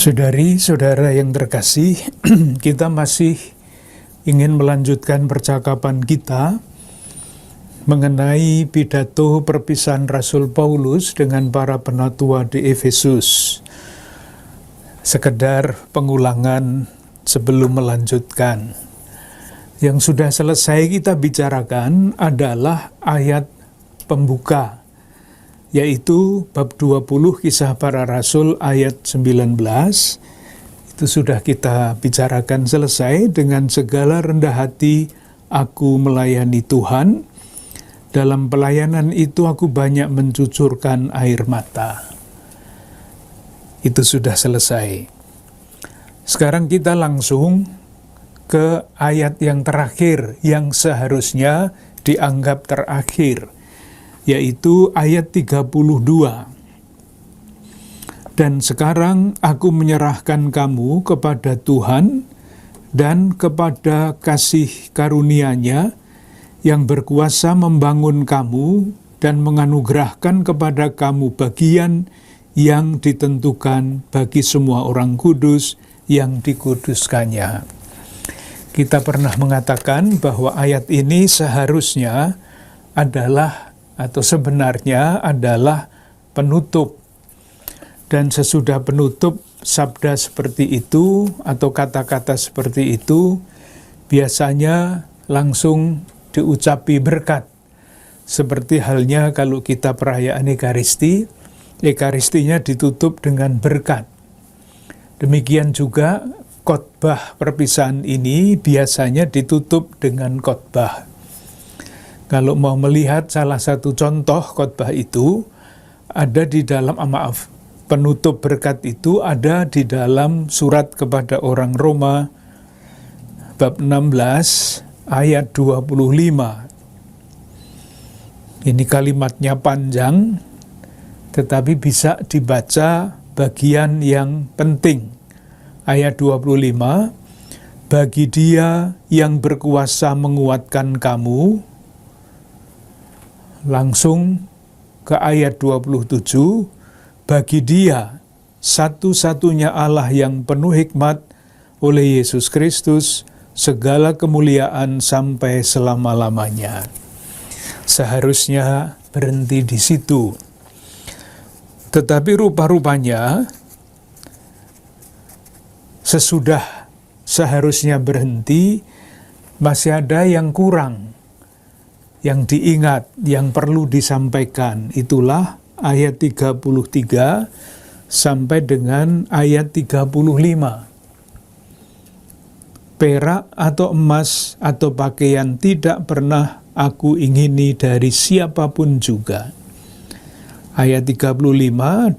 Saudari-saudara yang terkasih, kita masih ingin melanjutkan percakapan kita mengenai pidato perpisahan Rasul Paulus dengan para penatua di Efesus. Sekedar pengulangan sebelum melanjutkan. Yang sudah selesai kita bicarakan adalah ayat pembuka, yaitu bab 20 Kisah Para Rasul ayat 19. Itu sudah kita bicarakan selesai. Dengan segala rendah hati aku melayani Tuhan. Dalam pelayanan itu aku banyak mencucurkan air mata. Itu sudah selesai. Sekarang kita langsung ke ayat yang terakhir, yang seharusnya dianggap terakhir, yaitu ayat 32. Dan sekarang aku menyerahkan kamu kepada Tuhan dan kepada kasih karunia-Nya yang berkuasa membangun kamu dan menganugerahkan kepada kamu bagian yang ditentukan bagi semua orang kudus yang dikuduskannya. Kita pernah mengatakan bahwa ayat ini seharusnya adalah atau sebenarnya adalah penutup. Dan sesudah penutup, sabda seperti itu atau kata-kata seperti itu biasanya langsung diucapi berkat. Seperti halnya kalau kita perayaan Ekaristi, Ekaristinya ditutup dengan berkat. Demikian juga khotbah perpisahan ini biasanya ditutup dengan khotbah. Kalau mau melihat salah satu contoh khotbah itu, ada di dalam, penutup berkat itu ada di dalam surat kepada orang Roma, bab 16, ayat 25. Ini kalimatnya panjang, tetapi bisa dibaca bagian yang penting. Ayat 25, bagi Dia yang berkuasa menguatkan kamu. Langsung ke ayat 27, bagi Dia satu-satunya Allah yang penuh hikmat oleh Yesus Kristus, segala kemuliaan sampai selama-lamanya. Seharusnya berhenti di situ. Tetapi rupa-rupanya sesudah seharusnya berhenti, masih ada yang kurang, yang diingat, yang perlu disampaikan. Itulah ayat 33 sampai dengan ayat 35. Perak atau emas atau pakaian tidak pernah aku ingini dari siapapun juga. Ayat 35,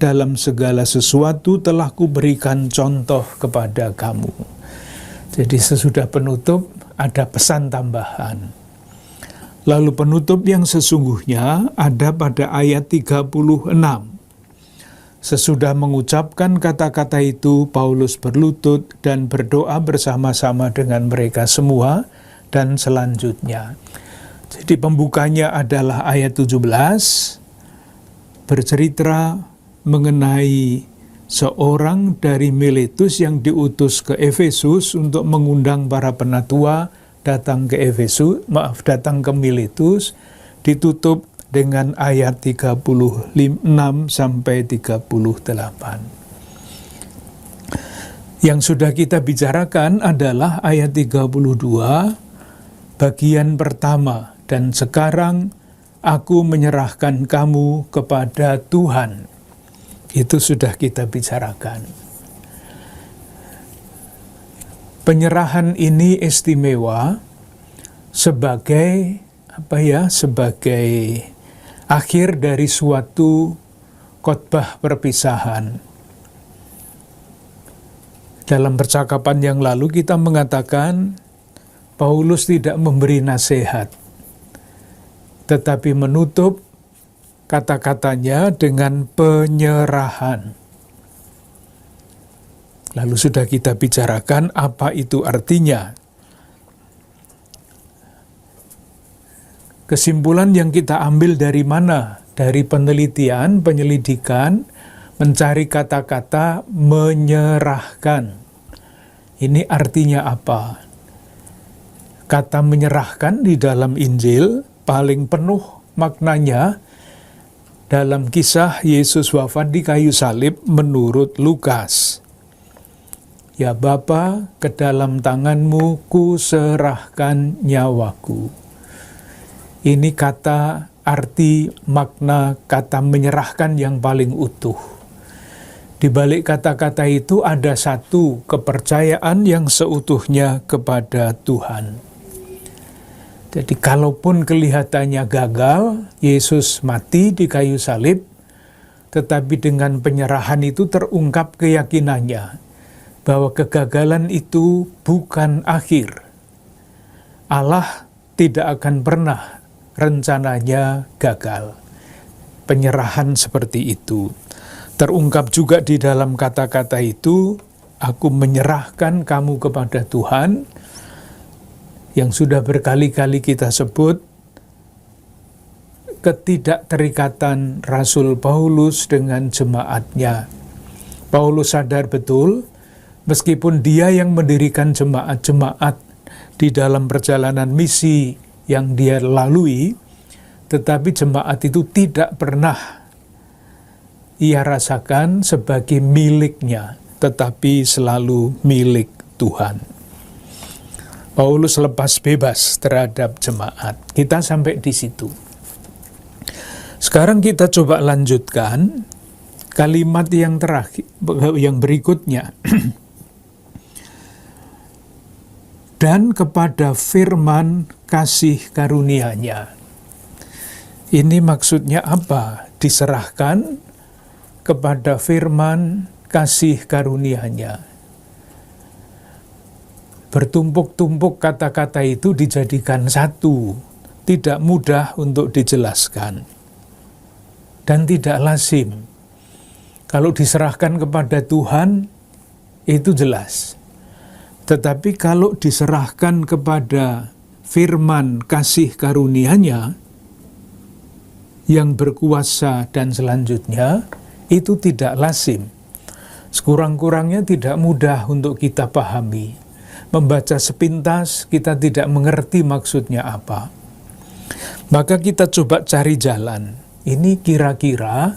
dalam segala sesuatu telah kuberikan contoh kepada kamu. Jadi sesudah penutup ada pesan tambahan. Lalu penutup yang sesungguhnya ada pada ayat 36. Sesudah mengucapkan kata-kata itu, Paulus berlutut dan berdoa bersama-sama dengan mereka semua, dan selanjutnya. Jadi pembukanya adalah ayat 17, bercerita mengenai seorang dari Miletus yang diutus ke Efesus untuk mengundang para penatua datang ke datang ke Miletus, ditutup dengan ayat 36 sampai 38. Yang sudah kita bicarakan adalah ayat 32, bagian pertama, dan sekarang aku menyerahkan kamu kepada Tuhan. Itu sudah kita bicarakan. Penyerahan ini istimewa sebagai sebagai akhir dari suatu khotbah perpisahan. Dalam percakapan yang lalu kita mengatakan Paulus tidak memberi nasihat, tetapi menutup kata-katanya dengan penyerahan. Lalu sudah kita bicarakan apa itu artinya. Kesimpulan yang kita ambil dari mana? Dari penelitian, penyelidikan, mencari kata-kata menyerahkan. Ini artinya apa? Kata menyerahkan di dalam Injil paling penuh maknanya dalam kisah Yesus wafat di kayu salib menurut Lukas. Ya Bapa, ke dalam tanganmu ku serahkan nyawaku. Ini kata, arti, makna kata menyerahkan yang paling utuh. Di balik kata-kata itu ada satu kepercayaan yang seutuhnya kepada Tuhan. Jadi kalaupun kelihatannya gagal, Yesus mati di kayu salib, tetapi dengan penyerahan itu terungkap keyakinannya bahwa kegagalan itu bukan akhir. Allah tidak akan pernah rencananya gagal. Penyerahan seperti itu terungkap juga di dalam kata-kata itu, aku menyerahkan kamu kepada Tuhan, yang sudah berkali-kali kita sebut ketidakterikatan Rasul Paulus dengan jemaatnya. Paulus sadar betul, meskipun dia yang mendirikan jemaat-jemaat di dalam perjalanan misi yang dia lalui, tetapi jemaat itu tidak pernah ia rasakan sebagai miliknya, tetapi selalu milik Tuhan. Paulus lepas bebas terhadap jemaat. Kita sampai di situ. Sekarang kita coba lanjutkan kalimat yang terakhir, yang berikutnya. Dan kepada firman kasih karunia-Nya. Ini maksudnya apa? Diserahkan kepada firman kasih karunia-Nya. Bertumpuk-tumpuk kata-kata itu dijadikan satu, tidak mudah untuk dijelaskan, dan tidak lazim. Kalau diserahkan kepada Tuhan, itu jelas. Tetapi kalau diserahkan kepada firman kasih karunia-Nya, yang berkuasa dan selanjutnya, itu tidak lazim. Sekurang-kurangnya tidak mudah untuk kita pahami. Membaca sepintas, kita tidak mengerti maksudnya apa. Maka kita coba cari jalan. Ini kira-kira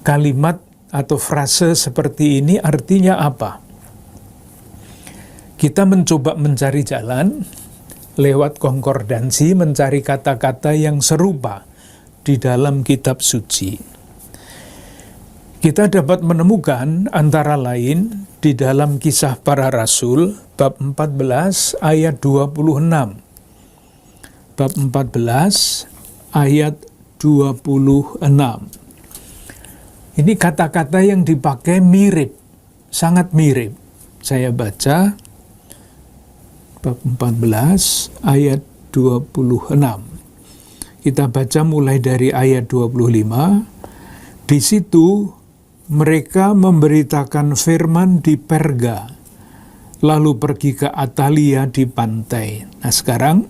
kalimat atau frase seperti ini artinya apa? Kita mencoba mencari jalan lewat konkordansi, mencari kata-kata yang serupa di dalam kitab suci. Kita dapat menemukan antara lain di dalam Kisah Para Rasul bab 14 ayat 26. Bab 14 ayat 26. Ini kata-kata yang dipakai mirip, sangat mirip. Saya baca bab 14 ayat 26. Kita baca mulai dari ayat 25. Di situ mereka memberitakan firman di Perga, lalu pergi ke Atalia di pantai. Nah sekarang,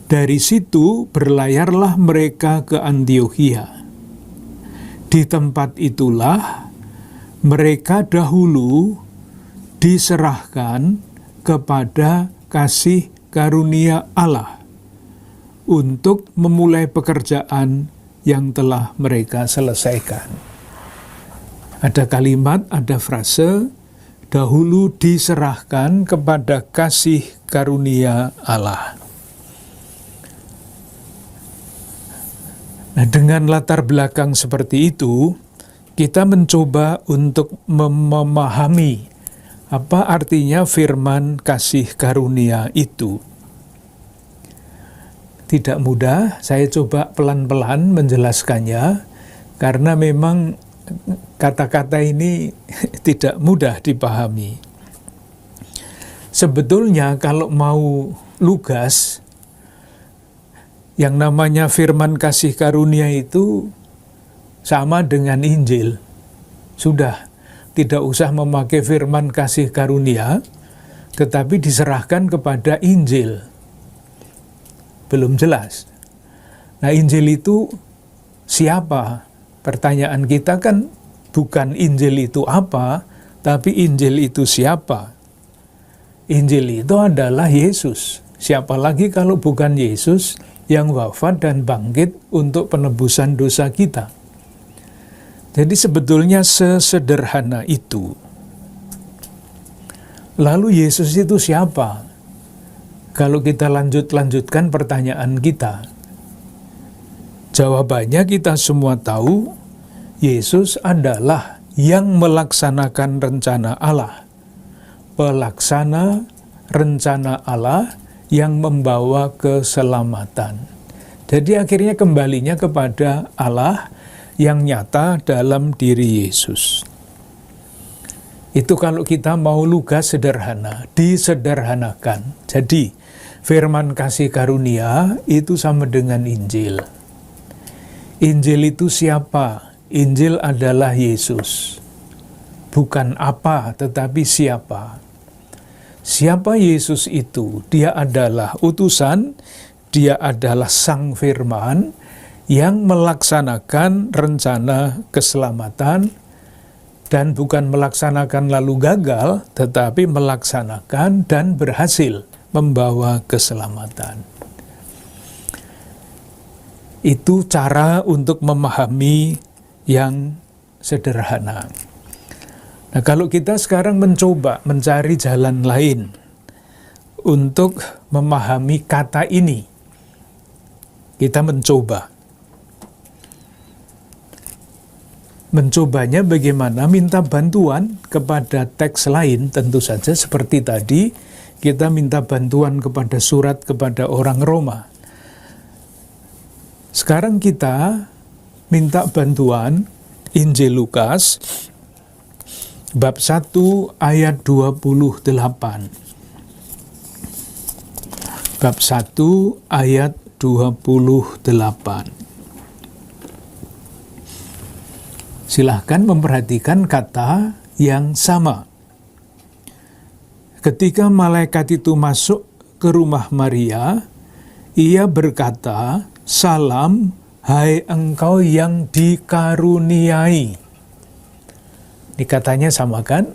dari situ berlayarlah mereka ke Antiokhia. Di tempat itulah mereka dahulu diserahkan kepada kasih karunia Allah untuk memulai pekerjaan yang telah mereka selesaikan. Ada kalimat, ada frase, dahulu diserahkan kepada kasih karunia Allah. Nah, dengan latar belakang seperti itu, kita mencoba untuk memahami apa artinya firman kasih karunia itu. Tidak mudah, saya coba pelan-pelan menjelaskannya, karena memang kata-kata ini tidak mudah dipahami. Sebetulnya kalau mau lugas, yang namanya firman kasih karunia itu sama dengan Injil. Sudah, tidak usah memakai firman kasih karunia, tetapi diserahkan kepada Injil. Belum jelas. Nah, Injil itu siapa? Pertanyaan kita kan bukan Injil itu apa, tapi Injil itu siapa. Injil itu adalah Yesus. Siapa lagi kalau bukan Yesus yang wafat dan bangkit untuk penebusan dosa kita. Jadi sebetulnya sesederhana itu. Lalu Yesus itu siapa? Kalau kita lanjutkan pertanyaan kita, jawabannya kita semua tahu, Yesus adalah yang melaksanakan rencana Allah. Pelaksana rencana Allah yang membawa keselamatan. Jadi akhirnya kembalinya kepada Allah yang nyata dalam diri Yesus. Itu kalau kita mau lugas sederhana, disederhanakan. Jadi firman kasih karunia itu sama dengan Injil. Injil itu siapa? Injil adalah Yesus. Bukan apa, tetapi siapa. Siapa Yesus itu? Dia adalah utusan, dia adalah Sang Firman yang melaksanakan rencana keselamatan, dan bukan melaksanakan lalu gagal, tetapi melaksanakan dan berhasil membawa keselamatan. Itu cara untuk memahami yang sederhana. Nah, kalau kita sekarang mencoba mencari jalan lain untuk memahami kata ini, kita mencoba. Mencobanya bagaimana? Minta bantuan kepada teks lain, tentu saja seperti tadi, kita minta bantuan kepada surat kepada orang Roma. Sekarang kita minta bantuan Injil Lukas, bab 1 ayat 28. Bab 1 ayat 28. Silahkan memperhatikan kata yang sama. Ketika malaikat itu masuk ke rumah Maria, ia berkata, "Salam, hai engkau yang dikaruniai." Ini katanya sama kan?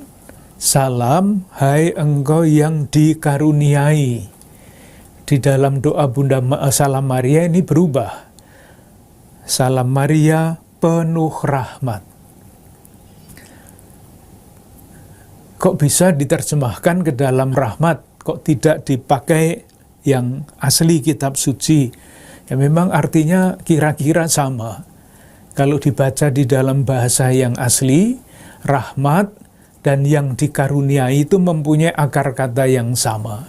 Salam, hai engkau yang dikaruniai. Di dalam doa Bunda Salam Maria ini berubah. Salam Maria, penuh rahmat. Kok bisa diterjemahkan ke dalam rahmat? Kok tidak dipakai yang asli kitab suci? Ya memang artinya kira-kira sama. Kalau dibaca di dalam bahasa yang asli, rahmat dan yang dikaruniai itu mempunyai akar kata yang sama.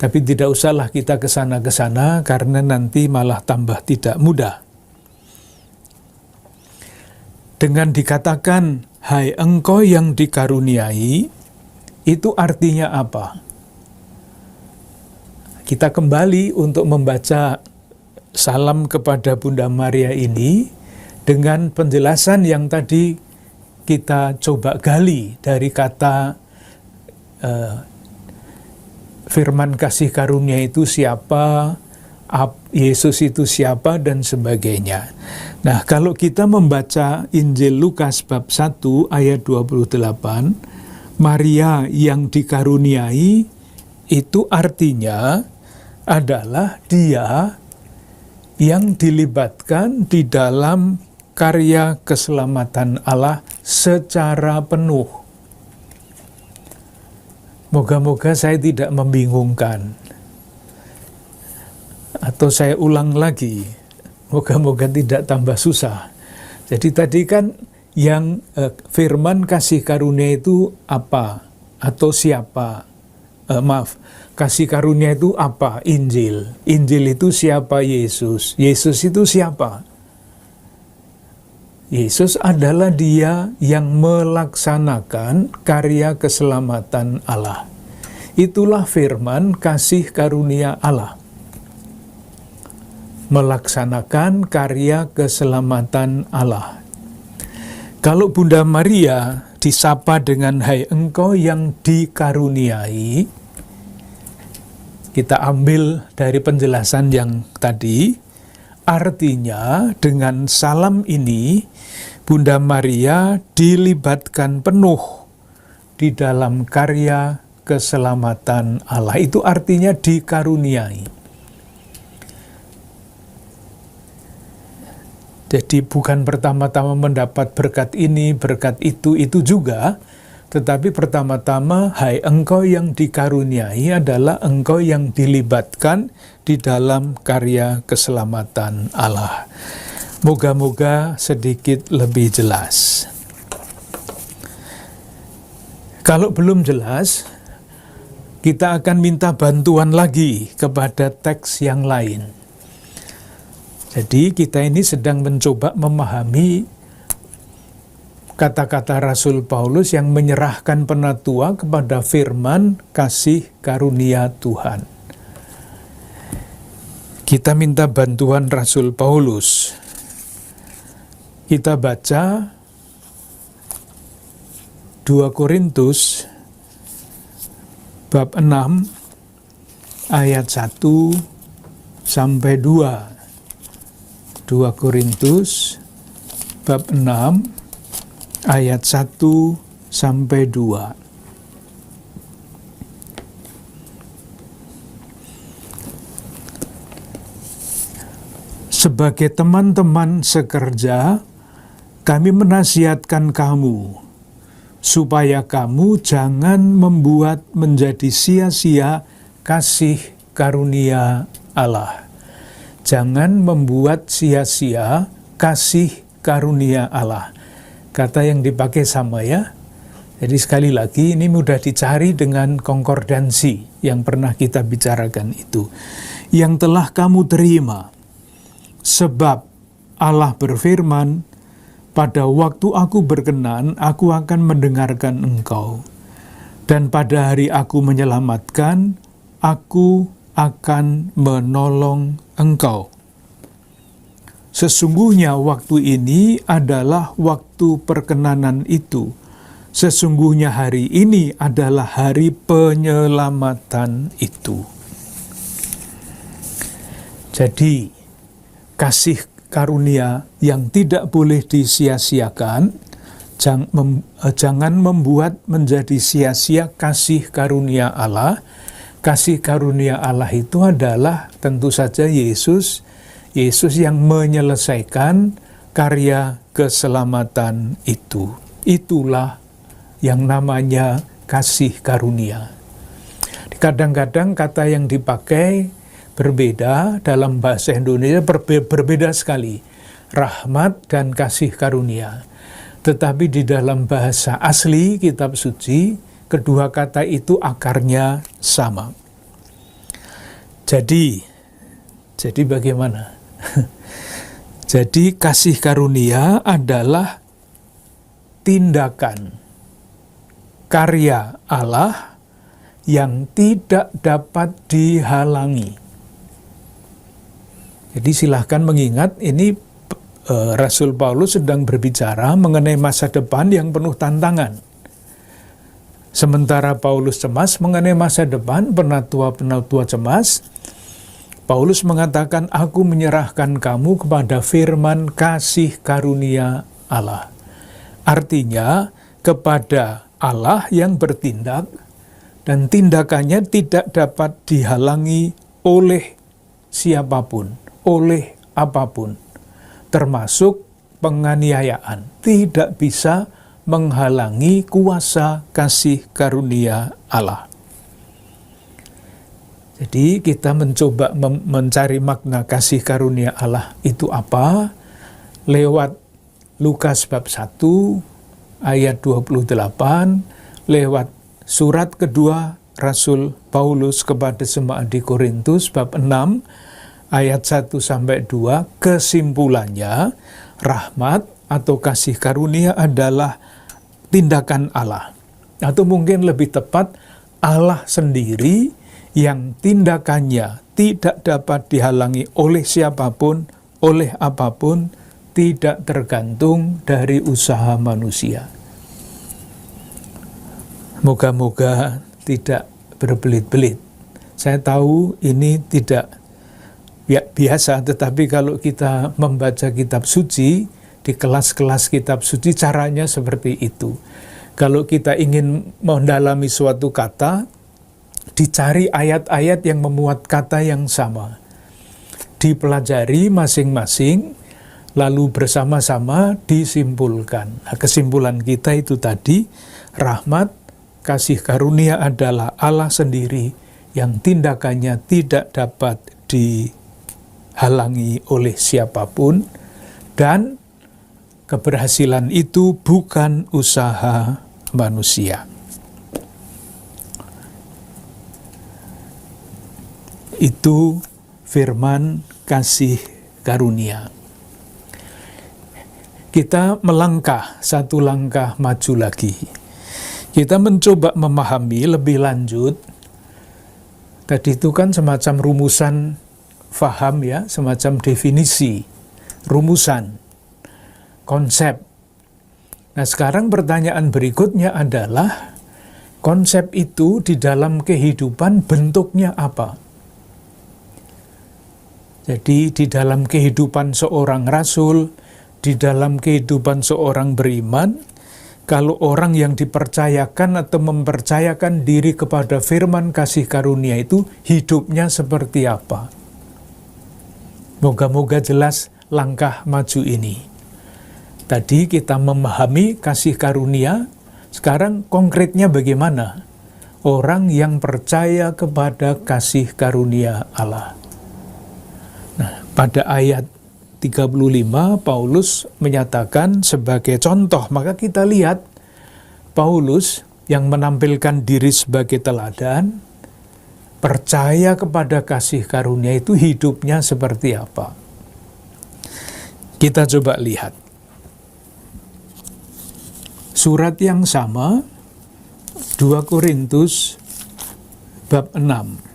Tapi tidak usahlah kita kesana-kesana karena nanti malah tambah tidak mudah. Dengan dikatakan, hai engkau yang dikaruniai, itu artinya apa? Kita kembali untuk membaca salam kepada Bunda Maria ini dengan penjelasan yang tadi kita coba gali dari kata firman kasih karunia itu siapa, Yesus itu siapa, dan sebagainya. Nah, kalau kita membaca Injil Lukas bab 1 ayat 28, Maria yang dikaruniai itu artinya adalah dia yang dilibatkan di dalam karya keselamatan Allah secara penuh. Moga-moga saya tidak membingungkan. Atau saya ulang lagi, moga-moga tidak tambah susah. Jadi tadi kan yang firman kasih karunia itu apa? Atau siapa? Kasih karunia itu apa? Injil. Injil itu siapa? Yesus. Yesus itu siapa? Yesus adalah dia yang melaksanakan karya keselamatan Allah. Itulah firman kasih karunia Allah. Melaksanakan karya keselamatan Allah. Kalau Bunda Maria disapa dengan hai engkau yang dikaruniai, kita ambil dari penjelasan yang tadi, artinya dengan salam ini Bunda Maria dilibatkan penuh di dalam karya keselamatan Allah. Itu artinya dikaruniai. Jadi bukan pertama-tama mendapat berkat ini, berkat itu juga, tetapi pertama-tama, hai engkau yang dikaruniai adalah engkau yang dilibatkan di dalam karya keselamatan Allah. Moga-moga sedikit lebih jelas. Kalau belum jelas, kita akan minta bantuan lagi kepada teks yang lain. Jadi kita ini sedang mencoba memahami kata-kata Rasul Paulus yang menyerahkan penatua kepada firman kasih karunia Tuhan. Kita minta bantuan Rasul Paulus. Kita baca 2 Korintus bab 6 ayat 1 sampai 2. 2 Korintus bab 6 ayat 1 sampai 2. Sebagai teman-teman sekerja, kami menasihatkan kamu supaya kamu jangan membuat menjadi sia-sia kasih karunia Allah. Jangan membuat sia-sia kasih karunia Allah. Kata yang dipakai sama ya. Jadi sekali lagi ini mudah dicari dengan konkordansi yang pernah kita bicarakan itu. Yang telah kamu terima. Sebab Allah berfirman, pada waktu aku berkenan, aku akan mendengarkan engkau. Dan pada hari aku menyelamatkan, aku akan menolong engkau. Sesungguhnya waktu ini adalah waktu perkenanan itu. Sesungguhnya hari ini adalah hari penyelamatan itu. Jadi, kasih karunia yang tidak boleh disia-siakan, jangan membuat menjadi sia-sia kasih karunia Allah. Kasih karunia Allah itu adalah tentu saja Yesus yang menyelesaikan karya keselamatan itu. Itulah yang namanya kasih karunia. Kadang-kadang kata yang dipakai berbeda dalam bahasa Indonesia, berbeda sekali. Rahmat dan kasih karunia. Tetapi di dalam bahasa asli kitab suci, kedua kata itu akarnya sama. Jadi bagaimana? Jadi kasih karunia adalah tindakan karya Allah yang tidak dapat dihalangi. Jadi silahkan mengingat ini Rasul Paulus sedang berbicara mengenai masa depan yang penuh tantangan. Sementara Paulus cemas mengenai masa depan, penatua-penatua cemas, Paulus mengatakan, aku menyerahkan kamu kepada firman kasih karunia Allah. Artinya, kepada Allah yang bertindak, dan tindakannya tidak dapat dihalangi oleh siapapun, oleh apapun, termasuk penganiayaan. Tidak bisa menghalangi kuasa kasih karunia Allah. Jadi kita mencoba mencari makna kasih karunia Allah itu apa? Lewat Lukas bab 1 ayat 28, lewat surat kedua Rasul Paulus kepada jemaat di Korintus bab 6 ayat 1 sampai 2, kesimpulannya rahmat atau kasih karunia adalah tindakan Allah. Atau mungkin lebih tepat, Allah sendiri yang tindakannya tidak dapat dihalangi oleh siapapun, oleh apapun, tidak tergantung dari usaha manusia. Moga-moga tidak berbelit-belit. Saya tahu ini tidak biasa, tetapi kalau kita membaca kitab suci, di kelas-kelas kitab suci caranya seperti itu. Kalau kita ingin mendalami suatu kata, dicari ayat-ayat yang memuat kata yang sama. Dipelajari masing-masing, lalu bersama-sama disimpulkan. Nah, kesimpulan kita itu tadi, rahmat, kasih karunia adalah Allah sendiri yang tindakannya tidak dapat dihalangi oleh siapapun, dan keberhasilan itu bukan usaha manusia. Itu firman kasih karunia. Kita melangkah satu langkah maju lagi. Kita mencoba memahami lebih lanjut. Tadi itu kan semacam rumusan faham ya, semacam definisi, rumusan, konsep. Nah, sekarang pertanyaan berikutnya adalah, konsep itu di dalam kehidupan bentuknya apa? Jadi di dalam kehidupan seorang rasul, di dalam kehidupan seorang beriman, kalau orang yang dipercayakan atau mempercayakan diri kepada firman kasih karunia itu, hidupnya seperti apa? Moga-moga jelas langkah maju ini. Tadi kita memahami kasih karunia, sekarang konkretnya bagaimana? Orang yang percaya kepada kasih karunia Allah. Nah, pada ayat 35 Paulus menyatakan sebagai contoh, maka kita lihat Paulus yang menampilkan diri sebagai teladan, percaya kepada kasih karunia itu hidupnya seperti apa. Kita coba lihat. Surat yang sama, 2 Korintus bab 6.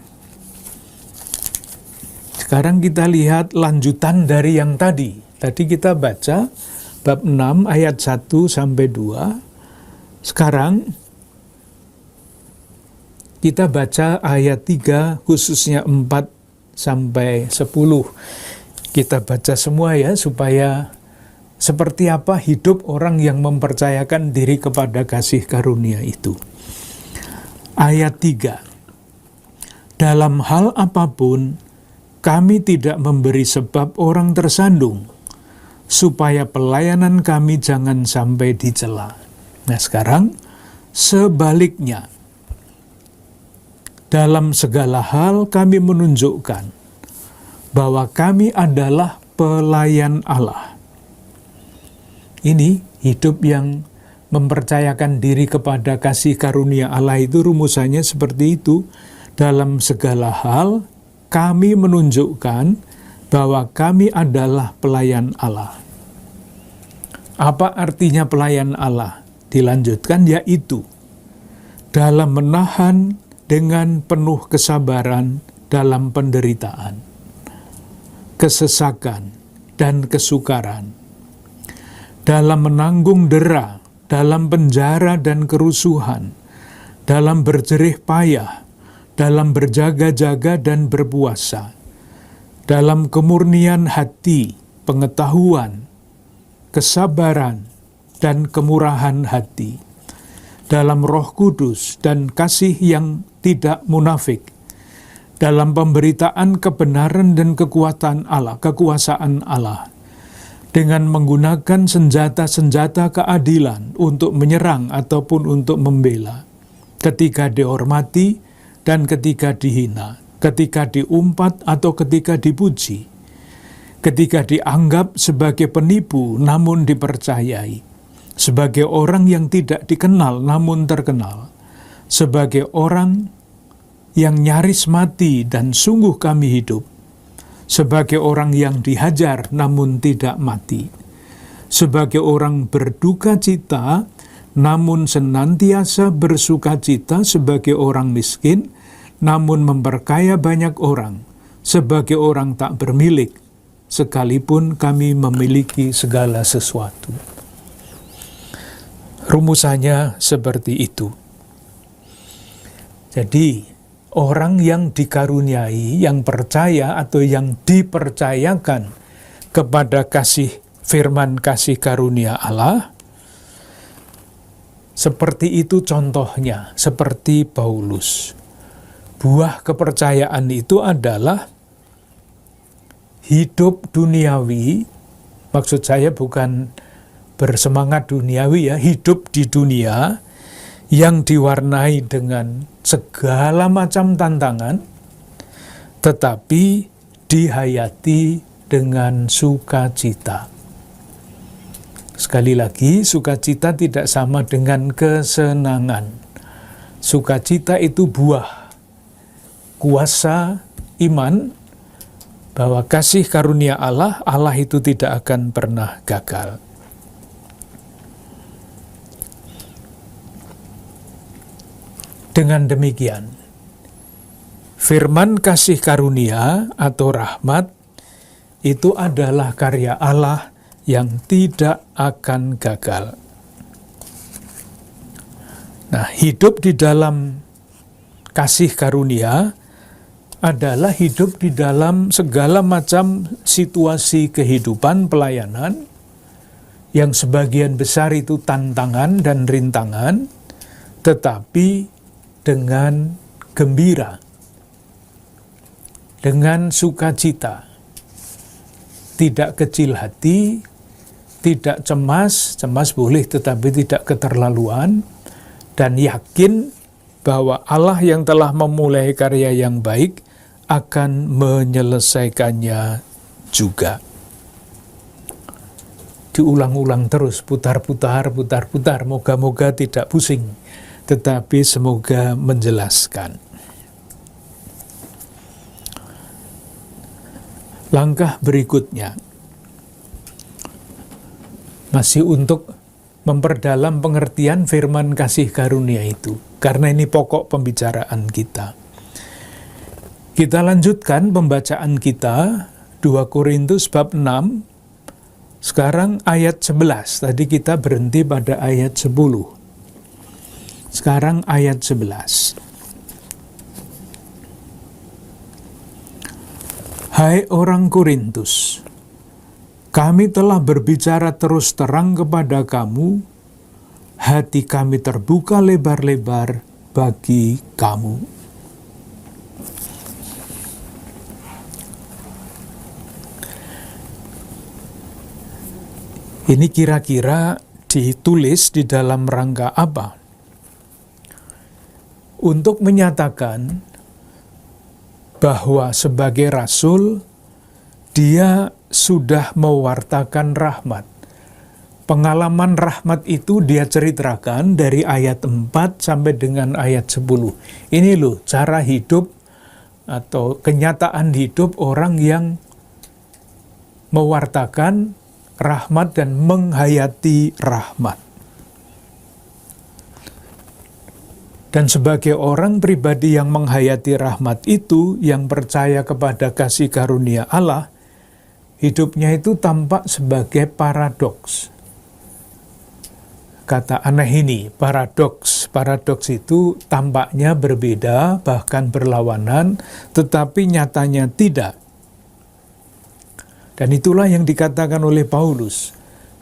Sekarang kita lihat lanjutan dari yang tadi. Tadi kita baca bab 6 ayat 1 sampai 2. Sekarang kita baca ayat 3 khususnya 4 sampai 10. Kita baca semua ya, supaya seperti apa hidup orang yang mempercayakan diri kepada kasih karunia itu. Ayat 3. Dalam hal apapun, kami tidak memberi sebab orang tersandung, supaya pelayanan kami jangan sampai dicela. Nah, sekarang sebaliknya, dalam segala hal kami menunjukkan bahwa kami adalah pelayan Allah. Ini hidup yang mempercayakan diri kepada kasih karunia Allah itu rumusannya seperti itu. Dalam segala hal kami menunjukkan bahwa kami adalah pelayan Allah. Apa artinya pelayan Allah? Dilanjutkan, yaitu dalam menahan dengan penuh kesabaran dalam penderitaan, kesesakan, dan kesukaran, dalam menanggung dera, dalam penjara dan kerusuhan, dalam berjerih payah, dalam berjaga-jaga dan berpuasa, dalam kemurnian hati, pengetahuan, kesabaran, dan kemurahan hati, dalam Roh Kudus dan kasih yang tidak munafik, dalam pemberitaan kebenaran dan kekuatan Allah, kekuasaan Allah, dengan menggunakan senjata-senjata keadilan untuk menyerang ataupun untuk membela, ketika dihormati dan ketika dihina, ketika diumpat atau ketika dipuji, ketika dianggap sebagai penipu namun dipercayai, sebagai orang yang tidak dikenal namun terkenal, sebagai orang yang nyaris mati dan sungguh kami hidup, sebagai orang yang dihajar namun tidak mati, sebagai orang berduka cita namun senantiasa bersuka cita, sebagai orang miskin namun memperkaya banyak orang, sebagai orang tak bermilik, sekalipun kami memiliki segala sesuatu. Rumusannya seperti itu. Jadi, orang yang dikaruniai, yang percaya atau yang dipercayakan kepada kasih firman kasih karunia Allah. Seperti itu contohnya, seperti Paulus. Buah kepercayaan itu adalah hidup duniawi, maksud saya bukan bersemangat duniawi ya, hidup di dunia yang diwarnai dengan segala macam tantangan, tetapi dihayati dengan sukacita. Sekali lagi, sukacita tidak sama dengan kesenangan. Sukacita itu buah kuasa iman bahwa kasih karunia Allah, Allah itu tidak akan pernah gagal. Dengan demikian, firman kasih karunia atau rahmat itu adalah karya Allah yang tidak akan gagal. Nah, hidup di dalam kasih karunia adalah hidup di dalam segala macam situasi kehidupan pelayanan yang sebagian besar itu tantangan dan rintangan, tetapi dengan gembira, dengan sukacita, tidak kecil hati, tidak cemas boleh tetapi tidak keterlaluan, dan yakin bahwa Allah yang telah memulai karya yang baik akan menyelesaikannya juga. Diulang-ulang terus, putar-putar, moga-moga tidak pusing, tetapi semoga menjelaskan. Langkah berikutnya masih untuk memperdalam pengertian firman kasih karunia itu, karena ini pokok pembicaraan kita. Kita lanjutkan pembacaan kita, 2 Korintus bab 6, sekarang ayat 11. Tadi kita berhenti pada ayat 10. Sekarang ayat 11. Hai orang Korintus, kami telah berbicara terus terang kepada kamu, hati kami terbuka lebar-lebar bagi kamu. Ini kira-kira ditulis di dalam rangka apa? Untuk menyatakan bahwa sebagai rasul, dia sudah mewartakan rahmat. Pengalaman rahmat itu dia ceritakan dari ayat 4 sampai dengan ayat 10. Ini loh cara hidup atau kenyataan hidup orang yang mewartakan rahmat dan menghayati rahmat. Dan sebagai orang pribadi yang menghayati rahmat itu, yang percaya kepada kasih karunia Allah, hidupnya itu tampak sebagai paradoks. Kata aneh ini, paradoks. Paradoks itu tampaknya berbeda, bahkan berlawanan, tetapi nyatanya tidak. Dan itulah yang dikatakan oleh Paulus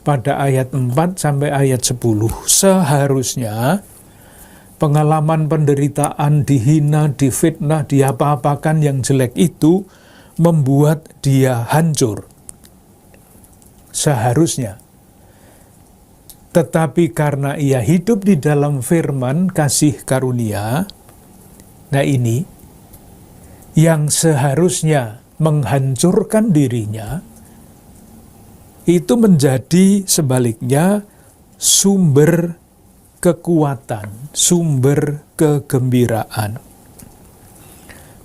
pada ayat 4 sampai ayat 10. Seharusnya pengalaman penderitaan, dihina, difitnah, diapa-apakan yang jelek itu membuat dia hancur. Seharusnya. Tetapi karena ia hidup di dalam firman kasih karunia, nah ini, yang seharusnya menghancurkan dirinya, itu menjadi sebaliknya sumber kekuatan, sumber kegembiraan.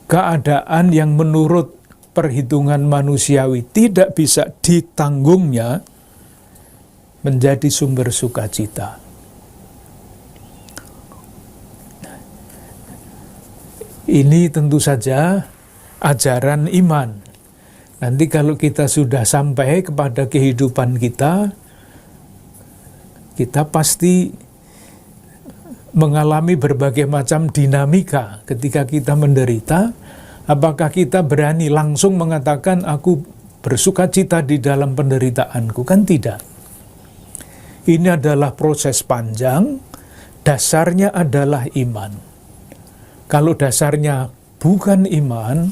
Keadaan yang menurut perhitungan manusiawi tidak bisa ditanggungnya menjadi sumber sukacita. Ini tentu saja ajaran iman. Nanti kalau kita sudah sampai kepada kehidupan kita, kita pasti mengalami berbagai macam dinamika ketika kita menderita. Apakah kita berani langsung mengatakan, aku bersukacita di dalam penderitaanku, kan tidak. Ini adalah proses panjang, dasarnya adalah iman. Kalau dasarnya bukan iman,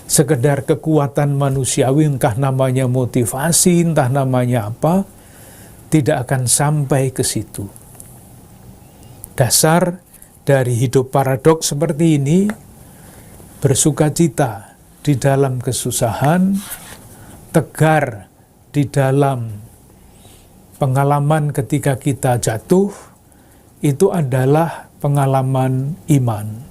sekedar kekuatan manusiawi, entah namanya motivasi, entah namanya apa, tidak akan sampai ke situ. Dasar dari hidup paradoks seperti ini, bersukacita di dalam kesusahan, tegar di dalam pengalaman ketika kita jatuh, itu adalah pengalaman iman.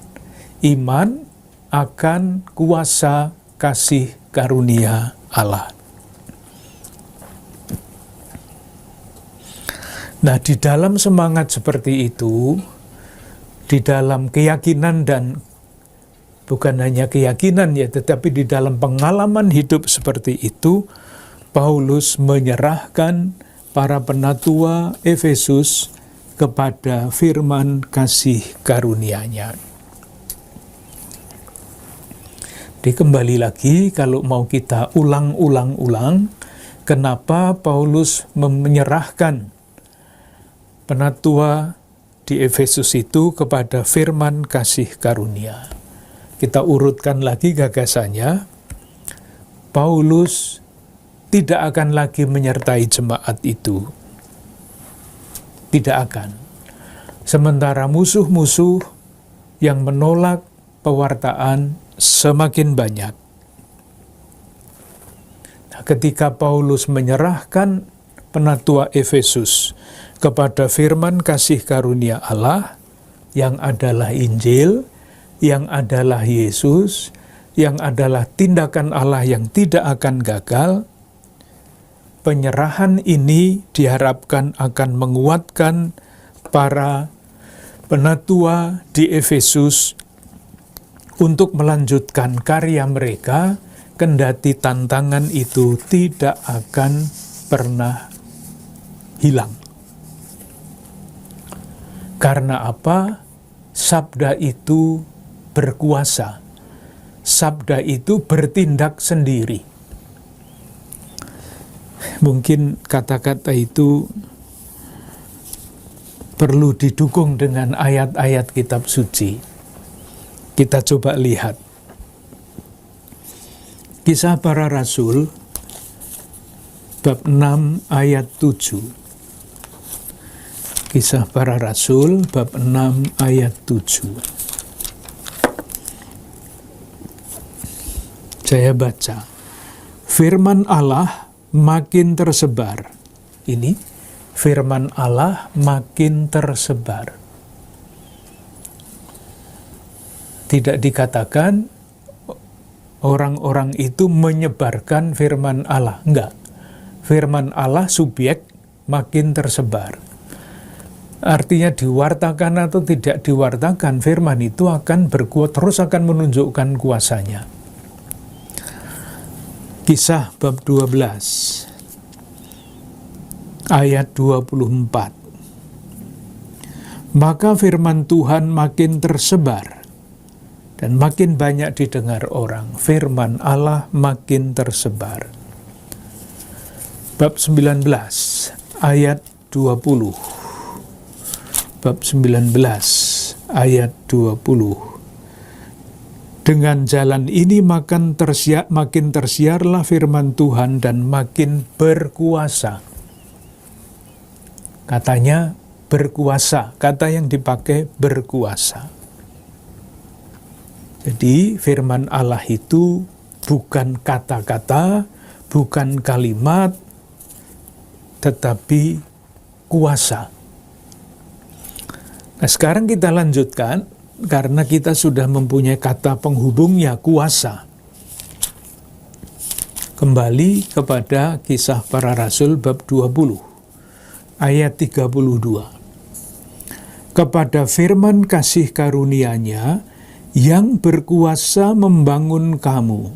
Iman akan kuasa kasih karunia Allah. Nah, di dalam semangat seperti itu, di dalam keyakinan dan bukan hanya keyakinan ya, tetapi di dalam pengalaman hidup seperti itu, Paulus menyerahkan para penatua Efesus kepada firman kasih karunia-Nya. Kembali lagi, kalau mau kita ulang-ulang, kenapa Paulus menyerahkan penatua di Efesus itu kepada firman kasih karunia? Kita urutkan lagi gagasannya. Paulus tidak akan lagi menyertai jemaat itu. Tidak akan. Sementara musuh-musuh yang menolak pewartaan semakin banyak. Nah, ketika Paulus menyerahkan penatua Efesus kepada firman kasih karunia Allah, yang adalah Injil, yang adalah Yesus, yang adalah tindakan Allah yang tidak akan gagal, penyerahan ini diharapkan akan menguatkan para penatua di Efesus untuk melanjutkan karya mereka, kendati tantangan itu tidak akan pernah hilang. Karena apa? Sabda itu berkuasa. Sabda itu bertindak sendiri. Mungkin kata-kata itu perlu didukung dengan ayat-ayat kitab suci. Kita coba lihat. Kisah Para Rasul, bab 6 ayat 7. Kisah Para Rasul, bab 6 ayat 7. Saya baca. Firman Allah makin tersebar. Ini, firman Allah makin tersebar. Tidak dikatakan orang-orang itu menyebarkan firman Allah. Enggak. Firman Allah subjek makin tersebar. Artinya diwartakan atau tidak diwartakan, firman itu akan berkuat, terus akan menunjukkan kuasanya. Kisah bab 12 ayat 24. Maka firman Tuhan makin tersebar dan makin banyak didengar orang. Firman Allah makin tersebar. Bab 19 ayat 20. Bab 19 ayat 20. Dengan jalan ini makin tersiarlah firman Tuhan dan makin berkuasa. Katanya berkuasa, kata yang dipakai berkuasa. Jadi firman Allah itu bukan kata-kata, bukan kalimat, tetapi kuasa. Nah, sekarang kita lanjutkan, karena kita sudah mempunyai kata penghubungnya, kuasa. Kembali kepada Kisah Para Rasul bab 20, ayat 32. Kepada firman kasih karunia-Nya yang berkuasa membangun kamu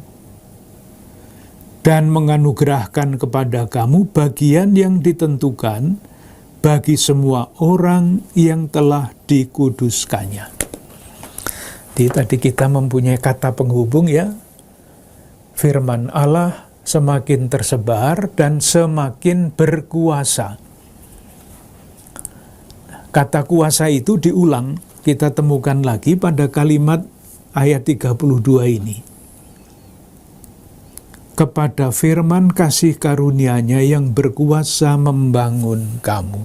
dan menganugerahkan kepada kamu bagian yang ditentukan bagi semua orang yang telah dikuduskannya. Jadi tadi kita mempunyai kata penghubung ya, firman Allah semakin tersebar, dan semakin berkuasa. Kata kuasa itu diulang, kita temukan lagi pada kalimat ayat 32 ini. Kepada firman kasih karunia-Nya yang berkuasa membangun kamu.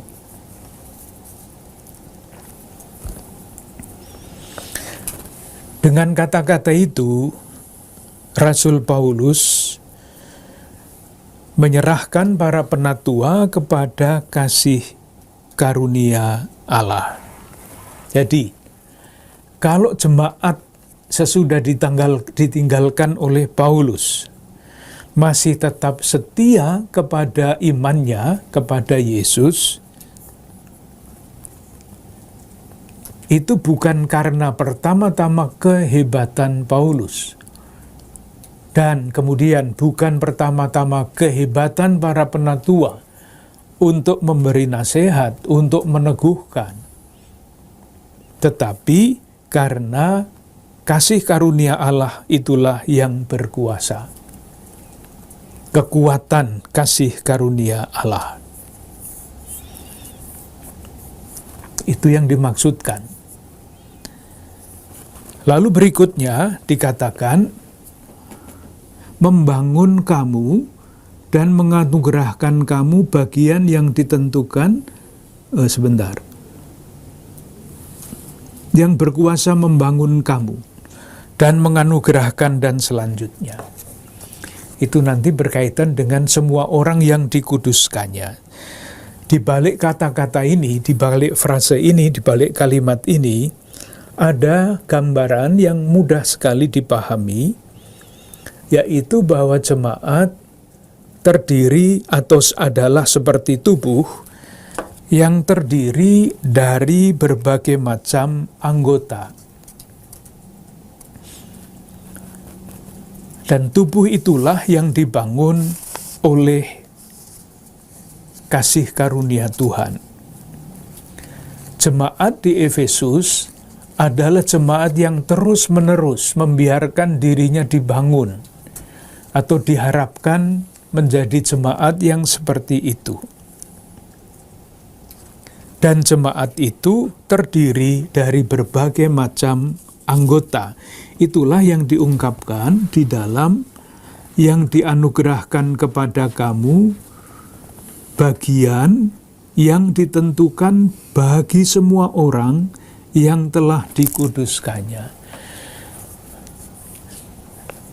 Dengan kata-kata itu, Rasul Paulus menyerahkan para penatua kepada kasih karunia Allah. Jadi, kalau jemaat sesudah ditinggalkan oleh Paulus masih tetap setia kepada imannya kepada Yesus, itu bukan karena pertama-tama kehebatan Paulus, dan kemudian bukan pertama-tama kehebatan para penatua untuk memberi nasihat, untuk meneguhkan, tetapi karena kasih karunia Allah itulah yang berkuasa. Kekuatan kasih karunia Allah. Itu yang dimaksudkan. Lalu berikutnya dikatakan, membangun kamu dan menganugerahkan kamu bagian yang ditentukan, yang berkuasa membangun kamu dan menganugerahkan, dan selanjutnya. Itu nanti berkaitan dengan semua orang yang dikuduskannya. Di balik kata-kata ini, di balik frase ini, di balik kalimat ini, ada gambaran yang mudah sekali dipahami, yaitu bahwa jemaat terdiri atau adalah seperti tubuh yang terdiri dari berbagai macam anggota. Dan tubuh itulah yang dibangun oleh kasih karunia Tuhan. Jemaat di Efesus adalah jemaat yang terus-menerus membiarkan dirinya dibangun, atau diharapkan menjadi jemaat yang seperti itu. Dan jemaat itu terdiri dari berbagai macam anggota. Itulah yang diungkapkan di dalam yang dianugerahkan kepada kamu bagian yang ditentukan bagi semua orang yang telah dikuduskannya.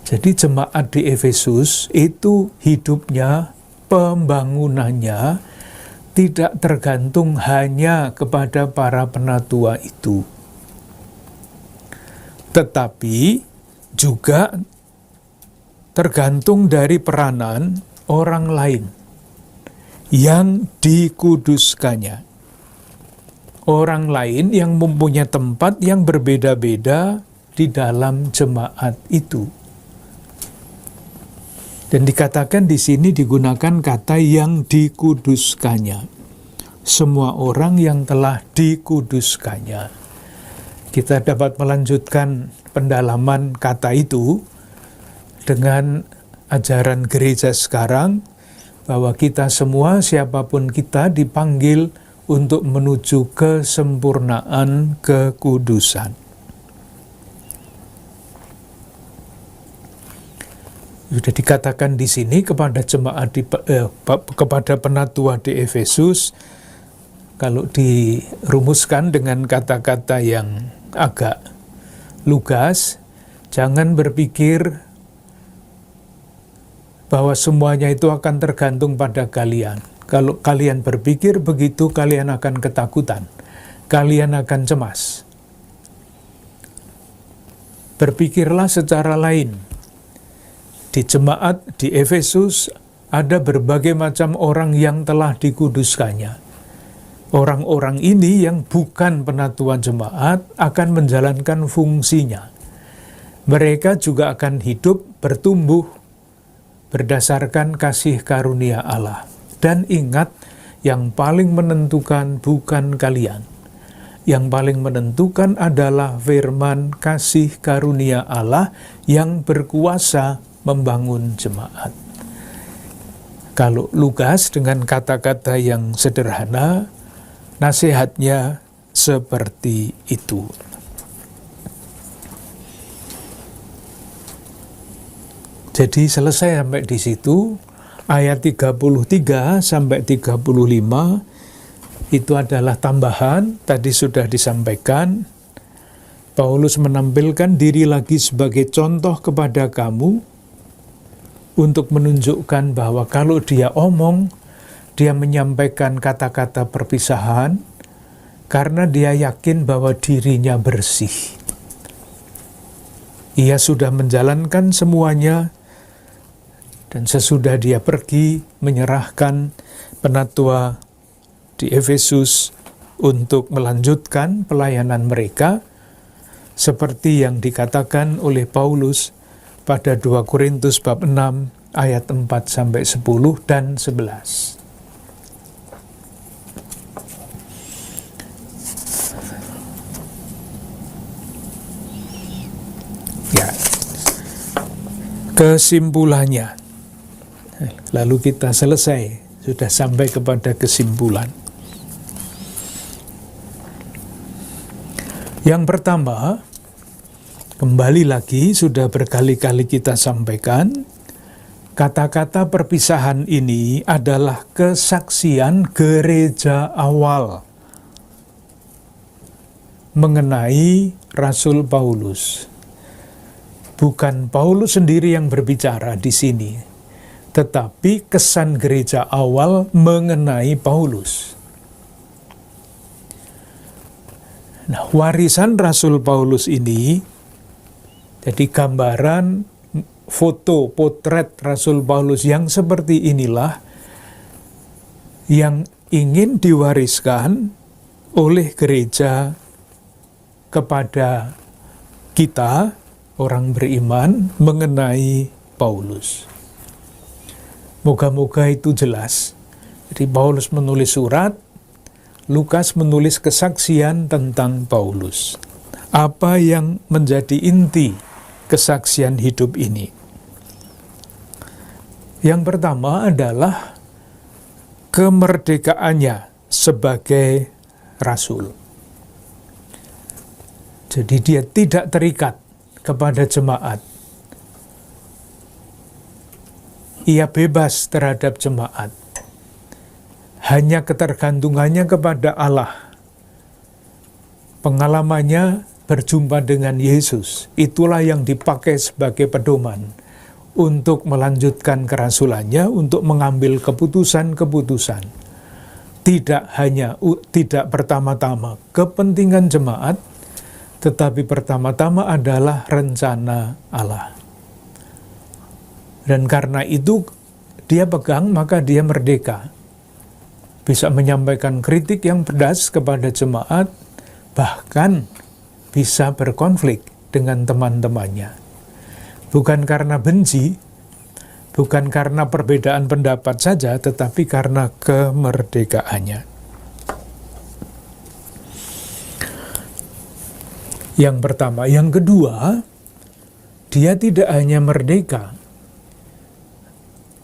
Jadi jemaat di Efesus itu hidupnya, pembangunannya tidak tergantung hanya kepada para penatua itu, tetapi juga tergantung dari peranan orang lain yang dikuduskannya. Orang lain yang mempunyai tempat yang berbeda-beda di dalam jemaat itu. Dan dikatakan di sini digunakan kata yang dikuduskannya. Semua orang yang telah dikuduskannya. Kita dapat melanjutkan pendalaman kata itu dengan ajaran gereja sekarang, bahwa kita semua, siapapun kita, dipanggil untuk menuju kesempurnaan kekudusan. Sudah dikatakan di sini kepada jemaat kepada penatua di Efesus, kalau dirumuskan dengan kata-kata yang agak lugas, jangan berpikir bahwa semuanya itu akan tergantung pada kalian. Kalau kalian berpikir begitu, kalian akan ketakutan, kalian akan cemas. Berpikirlah secara lain. Di jemaat di Efesus ada berbagai macam orang yang telah dikuduskannya. Orang-orang ini yang bukan penatua jemaat akan menjalankan fungsinya. Mereka juga akan hidup, bertumbuh berdasarkan kasih karunia Allah. Dan ingat, yang paling menentukan bukan kalian. Yang paling menentukan adalah firman kasih karunia Allah yang berkuasa membangun jemaat. Kalau Lukas dengan kata-kata yang sederhana, nasihatnya seperti itu. Jadi selesai sampai di situ, ayat 33 sampai 35 itu adalah tambahan, tadi sudah disampaikan. Paulus menampilkan diri lagi sebagai contoh kepada kamu untuk menunjukkan bahwa kalau dia omong, dia menyampaikan kata-kata perpisahan karena dia yakin bahwa dirinya bersih. Ia sudah menjalankan semuanya, dan sesudah dia pergi menyerahkan penatua di Efesus untuk melanjutkan pelayanan mereka, seperti yang dikatakan oleh Paulus pada 2 Korintus bab 6 ayat 4-10 dan 11. Ya. Kesimpulannya. Lalu kita selesai, sudah sampai kepada kesimpulan. Yang pertama, kembali lagi sudah berkali-kali kita sampaikan, kata-kata perpisahan ini adalah kesaksian gereja awal mengenai Rasul Paulus. Bukan Paulus sendiri yang berbicara di sini, tetapi kesan gereja awal mengenai Paulus. Nah, warisan Rasul Paulus ini, jadi gambaran, foto, potret Rasul Paulus yang seperti inilah yang ingin diwariskan oleh gereja kepada kita, orang beriman, mengenai Paulus. Moga-moga itu jelas. Jadi Paulus menulis surat, Lukas menulis kesaksian tentang Paulus. Apa yang menjadi inti kesaksian hidup ini? Yang pertama adalah kemerdekaannya sebagai rasul. Jadi dia tidak terikat kepada jemaat. Ia bebas terhadap jemaat. Hanya ketergantungannya kepada Allah. Pengalamannya berjumpa dengan Yesus, itulah yang dipakai sebagai pedoman untuk melanjutkan kerasulannya, untuk mengambil keputusan-keputusan. Tidak pertama-tama kepentingan jemaat, tetapi pertama-tama adalah rencana Allah. Dan karena itu dia pegang, maka dia merdeka. Bisa menyampaikan kritik yang pedas kepada jemaat, bahkan bisa berkonflik dengan teman-temannya. Bukan karena benci, bukan karena perbedaan pendapat saja, tetapi karena kemerdekaannya. Yang pertama. Yang kedua, dia tidak hanya merdeka,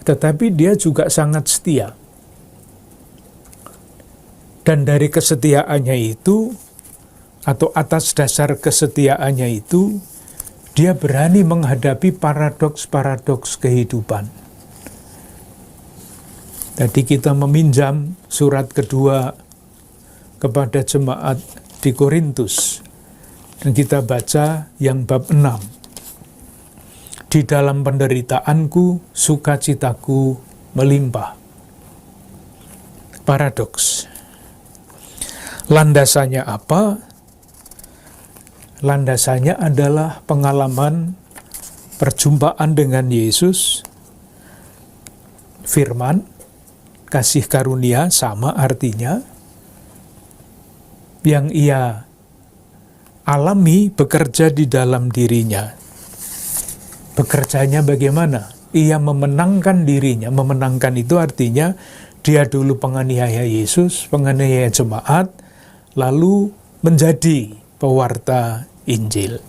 tetapi dia juga sangat setia. Dan dari kesetiaannya itu, atau atas dasar kesetiaannya itu, dia berani menghadapi paradoks-paradoks kehidupan. Tadi kita meminjam surat kedua kepada jemaat di Korintus, dan kita baca yang bab 6. Di dalam penderitaanku, sukacitaku melimpah. Paradoks. Landasannya apa? Landasannya adalah pengalaman perjumpaan dengan Yesus, firman, kasih karunia, sama artinya, yang ia alami bekerja di dalam dirinya. Bekerjanya bagaimana? Ia memenangkan dirinya. Memenangkan itu artinya dia dulu penganiaya Yesus, penganiaya jemaat, lalu menjadi pewarta Injil.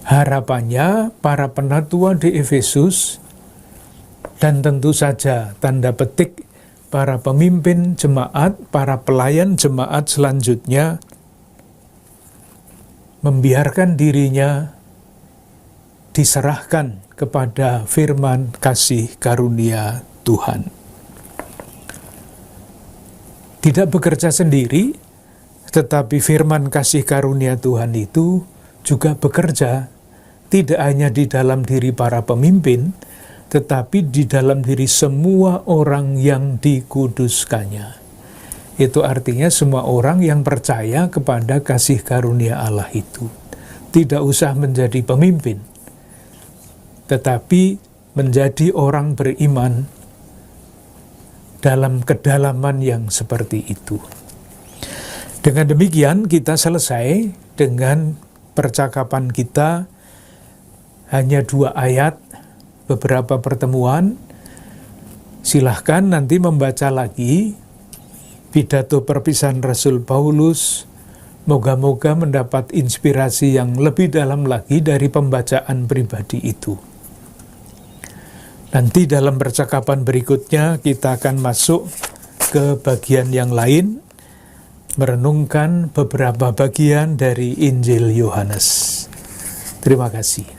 Harapannya para penatua di Efesus dan tentu saja tanda petik para pemimpin jemaat, para pelayan jemaat selanjutnya membiarkan dirinya diserahkan kepada firman kasih karunia Tuhan. Tidak bekerja sendiri, tetapi firman kasih karunia Tuhan itu juga bekerja tidak hanya di dalam diri para pemimpin, tetapi di dalam diri semua orang yang dikuduskannya. Itu artinya semua orang yang percaya kepada kasih karunia Allah itu. Tidak usah menjadi pemimpin, tetapi menjadi orang beriman dalam kedalaman yang seperti itu. Dengan demikian kita selesai dengan percakapan kita. Hanya 2 ayat, beberapa pertemuan. Silahkan nanti membaca lagi pidato perpisahan Rasul Paulus. Moga-moga mendapat inspirasi yang lebih dalam lagi dari pembacaan pribadi itu. Nanti dalam percakapan berikutnya kita akan masuk ke bagian yang lain, merenungkan beberapa bagian dari Injil Yohanes. Terima kasih.